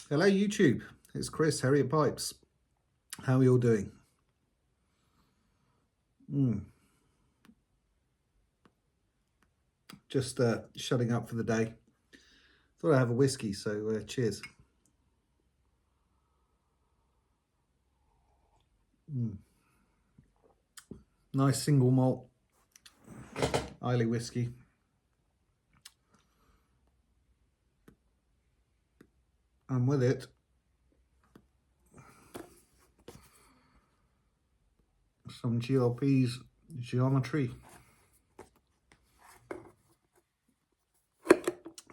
Hello YouTube, it's Chris, Harriet Pipes. How are you all doing? Just shutting up for the day. Thought I'd have a whiskey, so cheers. Nice single malt Islay whiskey. And with it, some GLP's Geometry,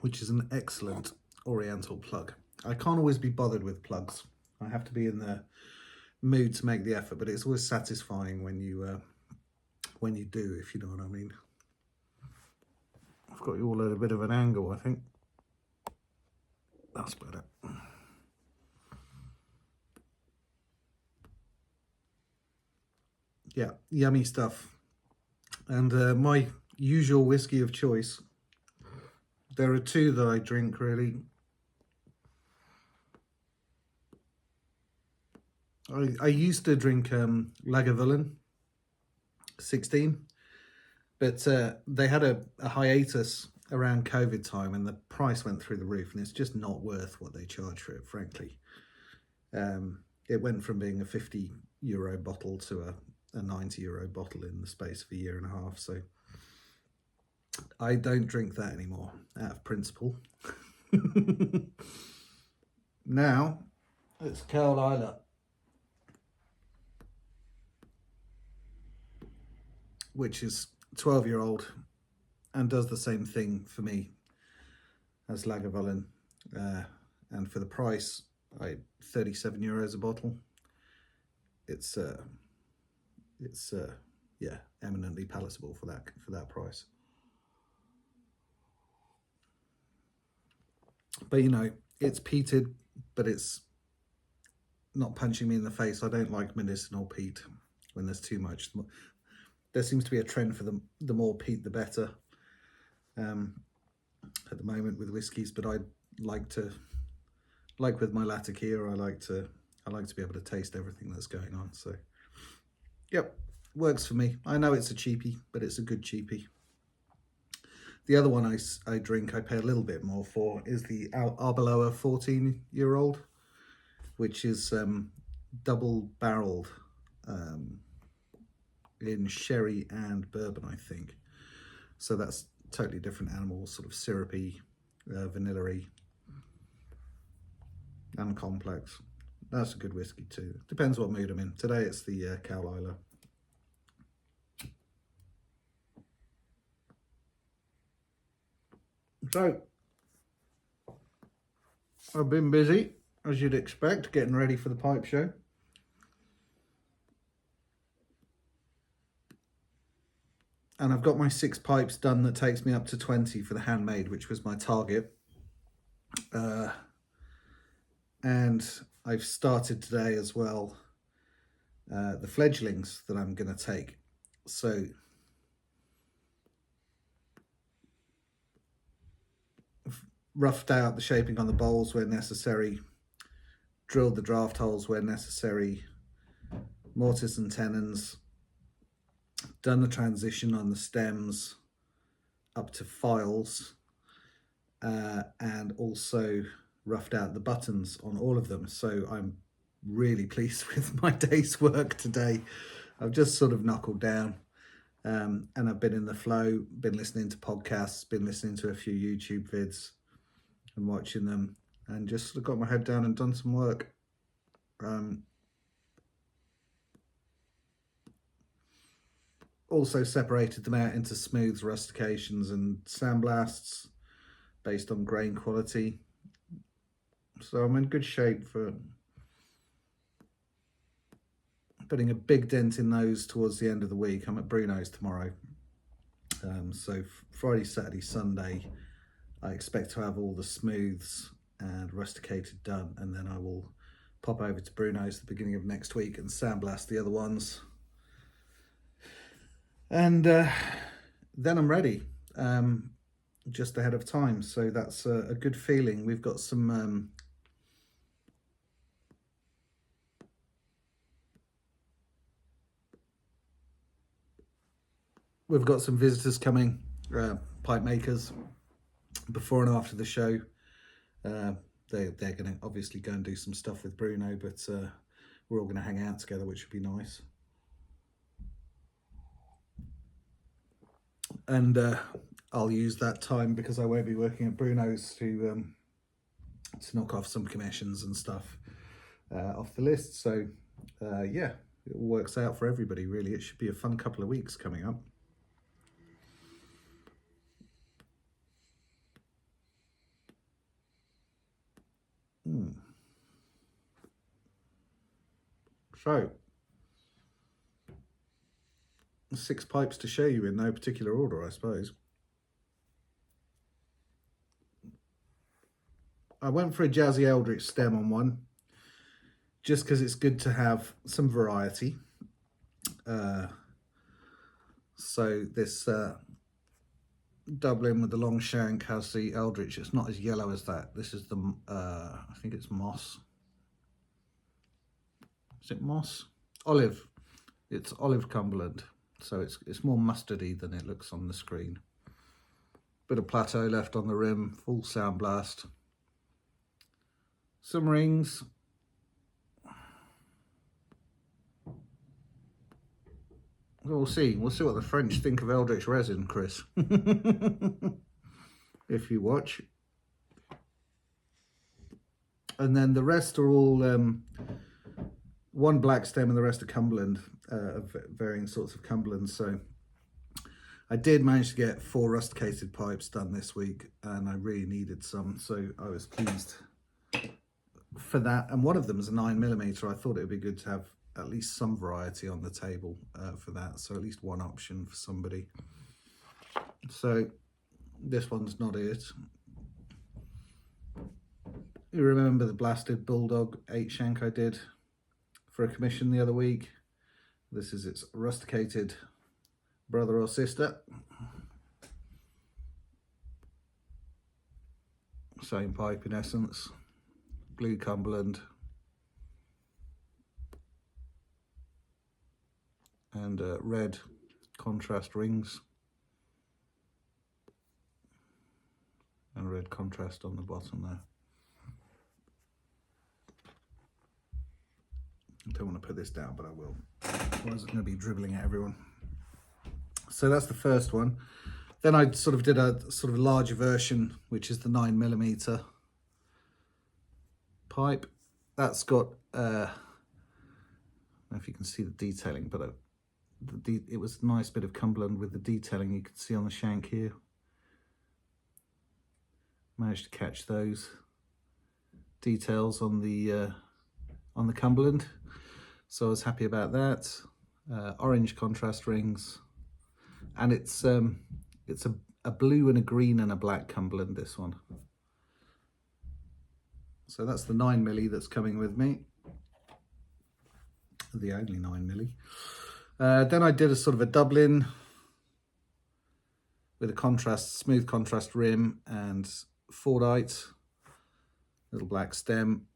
which is an excellent Oriental plug. I can't always be bothered with plugs. I have to be in the mood to make the effort, but it's always satisfying when you do, if you know what I mean. I've got you all at a bit of an angle, I think. That's better. Yeah, yummy stuff. And my usual whiskey of choice, there are two that I drink really. I used to drink Lagavulin 16, but they had a hiatus around COVID time and the price went through the roof, and it's just not worth what they charge for it, frankly. It went from being a €50 bottle to a €90 bottle in the space of a year and a half, so I don't drink that anymore out of principle. Now it's Carlisle, which is 12-year-old and does the same thing for me as Lagavulin, and for the price, €37 a bottle. It's yeah, eminently palatable for that price. But you know, it's peated, but it's not punching me in the face. I don't like medicinal peat when there's too much. There seems to be a trend for the more peat the better at the moment with whiskies, but I like with my Latakia, I like to be able to taste everything that's going on. So yep, works for me. I know it's a cheapie, but it's a good cheapie. The other one I drink, I pay a little bit more for, is the Arbeloa 14-year-old, which is double barreled in sherry and bourbon, I think. So that's totally different animal, sort of syrupy, vanilla-y, and complex. That's a good whiskey too. Depends what mood I'm in. Today it's the Carlisle. So, I've been busy, as you'd expect, getting ready for the pipe show. And I've got my 6 pipes done. That takes me up to 20 for the handmade, which was my target. And I've started today as well the fledglings that I'm going to take. So roughed out the shaping on the bowls where necessary, drilled the draft holes where necessary, mortise and tenons, done the transition on the stems up to files, and also roughed out the buttons on all of them. So I'm really pleased with my day's work today. I've just sort of knuckled down, and I've been in the flow, been listening to podcasts, been listening to a few YouTube vids and watching them, and just sort of got my head down and done some work. Also separated them out into smooths, rustications and sandblasts based on grain quality. So I'm in good shape for putting a big dent in those towards the end of the week. I'm at Bruno's tomorrow. So Friday, Saturday, Sunday, I expect to have all the smooths and rusticated done, and then I will pop over to Bruno's at the beginning of next week and sandblast the other ones. And then I'm ready, just ahead of time. So that's a good feeling. We've got some we've got some visitors coming, pipe makers, before and after the show. They're going to obviously go and do some stuff with Bruno, but we're all going to hang out together, which would be nice. And I'll use that time, because I won't be working at Bruno's, to knock off some commissions and stuff off the list. So yeah, it all works out for everybody, really. It should be a fun couple of weeks coming up. So 6 pipes to show you in no particular order, I suppose. I went for a Jazzy Eldritch stem on one, just because it's good to have some variety. So this Dublin with the long shank has the Eldritch. It's not as yellow as that. This is the, I think it's moss. Is it moss? Olive. It's olive Cumberland. So it's more mustardy than it looks on the screen. Bit of plateau left on the rim, full sound blast. Some rings. We'll see. We'll see what the French think of Eldritch resin, Chris. If you watch. And then the rest are all one black stem and the rest are Cumberland, of varying sorts of Cumberland. So I did manage to get 4 rusticated pipes done this week, and I really needed some, so I was pleased for that. And one of them is a 9mm. I thought it would be good to have at least some variety on the table for that, so at least one option for somebody. So this one's not it. You remember the blasted Bulldog 8 shank I did for a commission the other week? This is its rusticated brother or sister. Same pipe in essence. Blue Cumberland. And red contrast rings. And red contrast on the bottom there. I don't want to put this down, but I will. Otherwise it's going to be dribbling at everyone. So that's the first one. Then I sort of did a sort of larger version, which is the 9mm pipe. That's got, I don't know if you can see the detailing, but it was a nice bit of Cumberland with the detailing you can see on the shank here. Managed to catch those details on the Cumberland, so I was happy about that. Orange contrast rings, and it's a blue and a green and a black Cumberland, this one. So that's the 9mm that's coming with me, the only 9mm. Then I did a sort of a Dublin with a smooth contrast rim and Fordite, little black stem.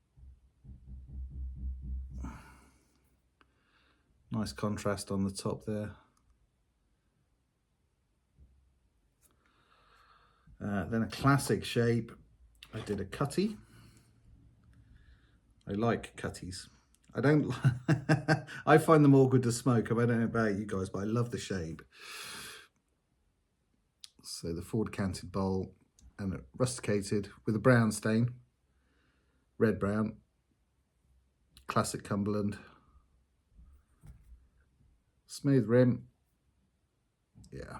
Nice contrast on the top there. Then a classic shape. I did a cutty. I like cutties. I don't. I find them awkward to smoke. I don't know about you guys, but I love the shape. So the forward canted bowl and rusticated with a brown stain, red brown, classic Cumberland, smooth rim. Yeah.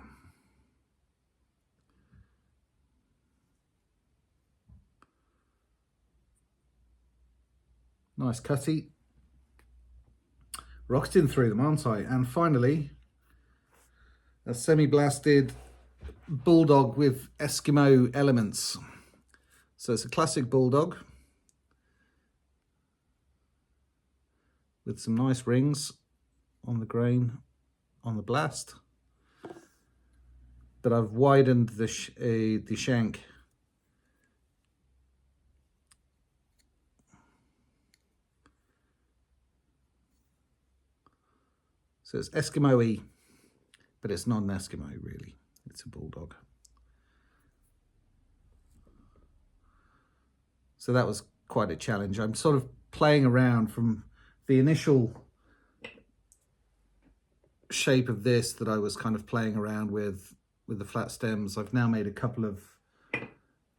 Nice cutty. Rocketing through them, aren't I? And finally, a semi-blasted Bulldog with Eskimo elements. So it's a classic Bulldog with some nice rings on the grain, on the blast. But I've widened the shank. So it's Eskimo-y. but it's not an Eskimo really, it's a bulldog. So that was quite a challenge. I'm sort of playing around from the initial shape of this that I was kind of playing around with the flat stems. I've now made a couple of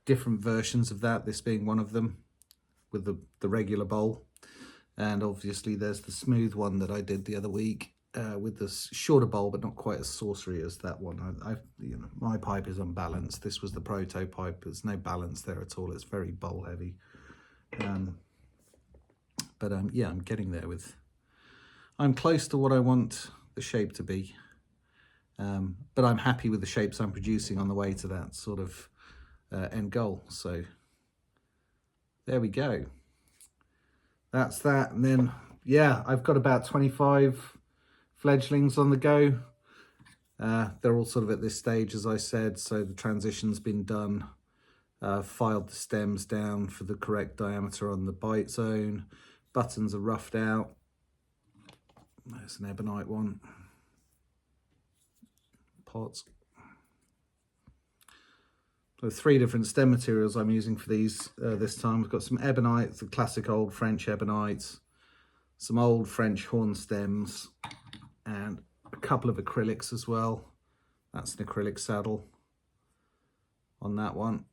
different versions of that, this being one of them, with the regular bowl. And obviously there's the smooth one that I did the other week with the shorter bowl, but not quite as saucery as that one. You know, my pipe is unbalanced. This was the proto pipe. There's no balance there at all. It's very bowl heavy. Yeah, I'm getting there with. I'm close to what I want the shape to be, but I'm happy with the shapes I'm producing on the way to that sort of end goal. So there we go. That's that. And then, yeah, I've got about 25 fledglings on the go. They're all sort of at this stage, as I said, so the transition's been done. Filed the stems down for the correct diameter on the bite zone. Buttons are roughed out. There's an ebonite one. Pots. So 3 different stem materials I'm using for these this time. We've got some ebonite, the classic old French ebonites, some old French horn stems, and a couple of acrylics as well. That's an acrylic saddle on that one.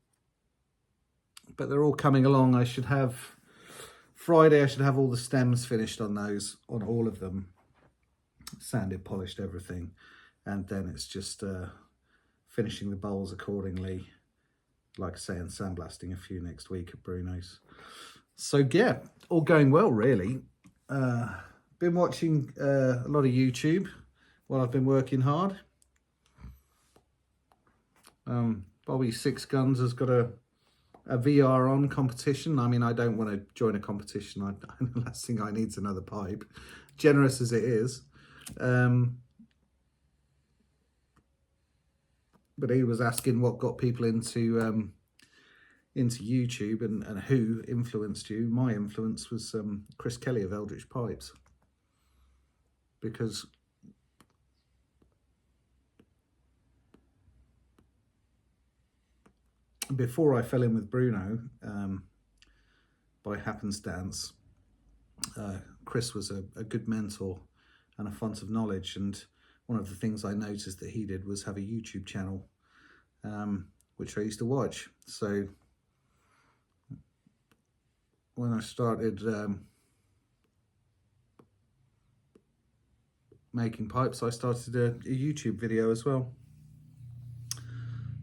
But they're all coming along. I should have, Friday I should have all the stems finished on those, on all of them. Sanded, polished, everything. And then it's just finishing the bowls accordingly. Like I say, and sandblasting a few next week at Bruno's. So yeah, all going well really. Been watching a lot of YouTube while I've been working hard. Bobby Six Guns has got a VR on competition. I mean, I don't want to join a competition. The last thing I need is another pipe, generous as it is. But he was asking what got people into YouTube and who influenced you. My influence was Chris Kelly of Eldritch Pipes, because before I fell in with Bruno, by happenstance, Chris was a good mentor and a font of knowledge, and one of the things I noticed that he did was have a YouTube channel, which I used to watch. So when I started making pipes, I started a YouTube video as well.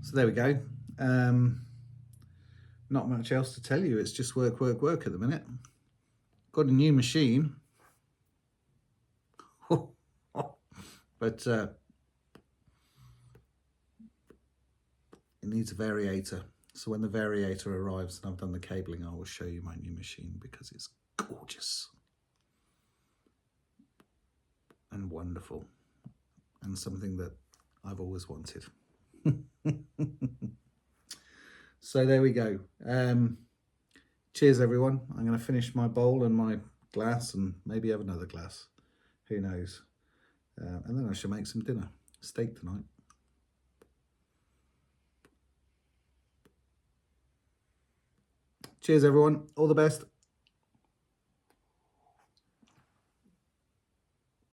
So there we go. Not much else to tell you. It's just work, work, work at the minute. Got a new machine. But it needs a variator. So when the variator arrives and I've done the cabling, I will show you my new machine, because it's gorgeous and wonderful and something that I've always wanted. So there we go. Cheers everyone. I'm going to finish my bowl and my glass and maybe have another glass. Who knows? And then I shall make some dinner. Steak tonight. Cheers everyone. All the best.